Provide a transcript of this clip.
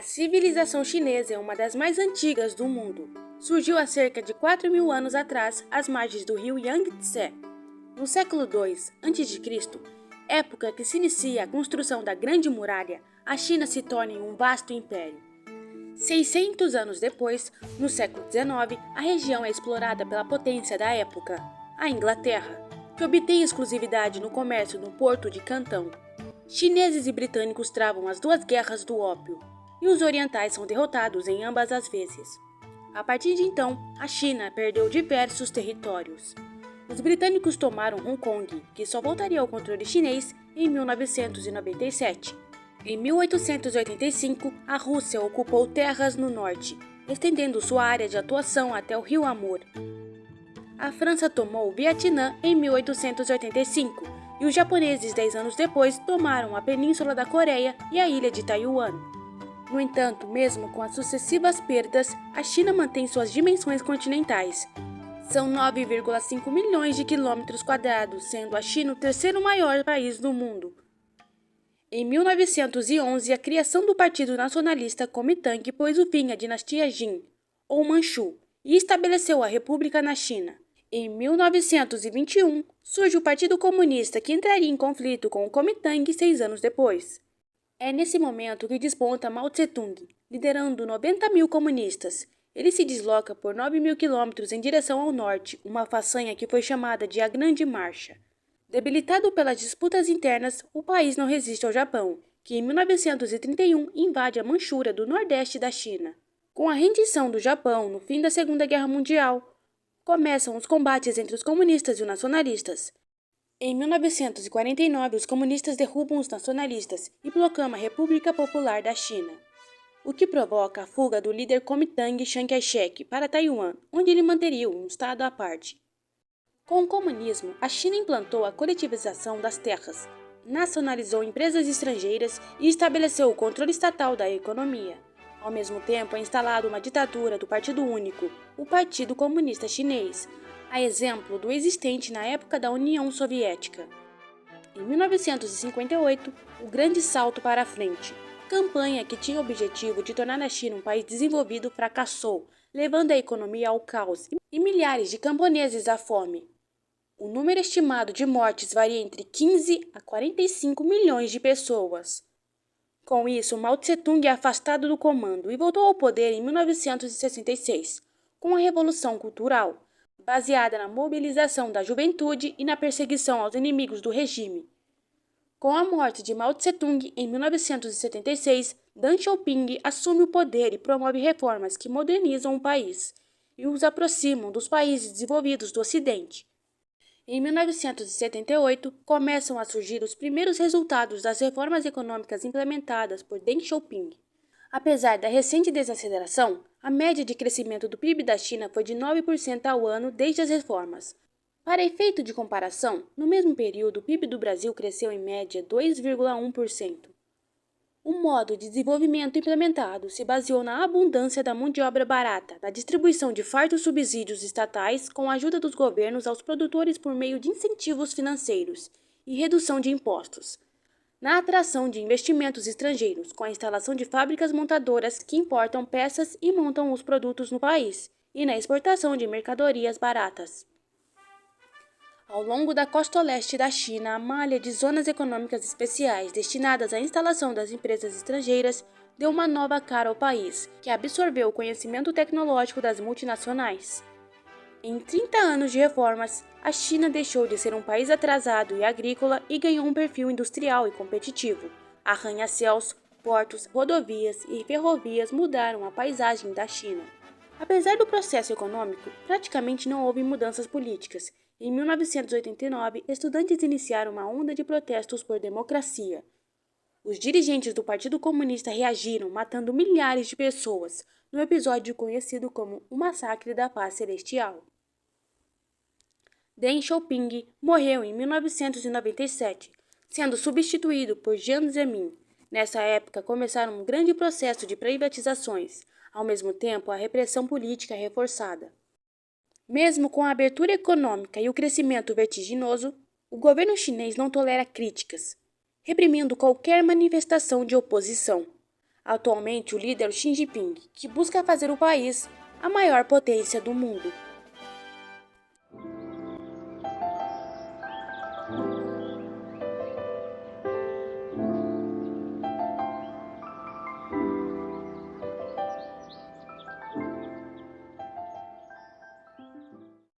A civilização chinesa é uma das mais antigas do mundo. Surgiu há cerca de 4.000 anos atrás, às margens do rio Yangtze. No século II a.C., época que se inicia a construção da Grande Muralha, a China se torna um vasto império. 600 anos depois, no século XIX, a região é explorada pela potência da época, a Inglaterra, que obtém exclusividade no comércio no porto de Cantão. Chineses e britânicos travam as duas guerras do ópio, e os orientais são derrotados em ambas as vezes. A partir de então, a China perdeu diversos territórios. Os britânicos tomaram Hong Kong, que só voltaria ao controle chinês em 1997. Em 1885, a Rússia ocupou terras no norte, estendendo sua área de atuação até o rio Amur. A França tomou o Vietnã em 1885 e os japoneses 10 anos depois tomaram a península da Coreia e a ilha de Taiwan. No entanto, mesmo com as sucessivas perdas, a China mantém suas dimensões continentais. São 9,5 milhões de quilômetros quadrados, sendo a China o terceiro maior país do mundo. Em 1911, a criação do Partido Nacionalista Kuomintang pôs o fim à dinastia Jin, ou Manchu, e estabeleceu a República na China. Em 1921, surge o Partido Comunista, que entraria em conflito com o Kuomintang 6 anos depois. É nesse momento que desponta Mao Tse-tung, liderando 90.000 comunistas. Ele se desloca por 9.000 quilômetros em direção ao norte, uma façanha que foi chamada de a Grande Marcha. Debilitado pelas disputas internas, o país não resiste ao Japão, que em 1931 invade a Manchúria do nordeste da China. Com a rendição do Japão no fim da Segunda Guerra Mundial, começam os combates entre os comunistas e os nacionalistas. Em 1949, os comunistas derrubam os nacionalistas e proclamam a República Popular da China, o que provoca a fuga do líder Kuomintang Chiang Kai-shek para Taiwan, onde ele manteria um estado à parte. Com o comunismo, a China implantou a coletivização das terras, nacionalizou empresas estrangeiras e estabeleceu o controle estatal da economia. Ao mesmo tempo, é instalada uma ditadura do Partido Único, o Partido Comunista Chinês, a exemplo do existente na época da União Soviética. Em 1958, o Grande Salto para a Frente, campanha que tinha o objetivo de tornar a China um país desenvolvido, fracassou, levando a economia ao caos e milhares de camponeses à fome. O número estimado de mortes varia entre 15 a 45 milhões de pessoas. Com isso, Mao Tse-tung é afastado do comando e voltou ao poder em 1966, com a Revolução Cultural, baseada na mobilização da juventude e na perseguição aos inimigos do regime. Com a morte de Mao Tse-tung em 1976, Deng Xiaoping assume o poder e promove reformas que modernizam o país e os aproximam dos países desenvolvidos do Ocidente. Em 1978, começam a surgir os primeiros resultados das reformas econômicas implementadas por Deng Xiaoping. Apesar da recente desaceleração, a média de crescimento do PIB da China foi de 9% ao ano desde as reformas. Para efeito de comparação, no mesmo período, o PIB do Brasil cresceu em média 2,1%. O modo de desenvolvimento implementado se baseou na abundância da mão de obra barata, na distribuição de fartos subsídios estatais com a ajuda dos governos aos produtores por meio de incentivos financeiros e redução de impostos, na atração de investimentos estrangeiros com a instalação de fábricas montadoras que importam peças e montam os produtos no país, e na exportação de mercadorias baratas. Ao longo da costa leste da China, a malha de zonas econômicas especiais destinadas à instalação das empresas estrangeiras deu uma nova cara ao país, que absorveu o conhecimento tecnológico das multinacionais. Em 30 anos de reformas, a China deixou de ser um país atrasado e agrícola e ganhou um perfil industrial e competitivo. Arranha-céus, portos, rodovias e ferrovias mudaram a paisagem da China. Apesar do processo econômico, praticamente não houve mudanças políticas. Em 1989, estudantes iniciaram uma onda de protestos por democracia. Os dirigentes do Partido Comunista reagiram, matando milhares de pessoas, no episódio conhecido como o Massacre da Paz Celestial. Deng Xiaoping morreu em 1997, sendo substituído por Jiang Zemin. Nessa época, começaram um grande processo de privatizações, ao mesmo tempo a repressão política reforçada. Mesmo com a abertura econômica e o crescimento vertiginoso, o governo chinês não tolera críticas, reprimindo qualquer manifestação de oposição. Atualmente, o líder é o Xi Jinping, que busca fazer o país a maior potência do mundo.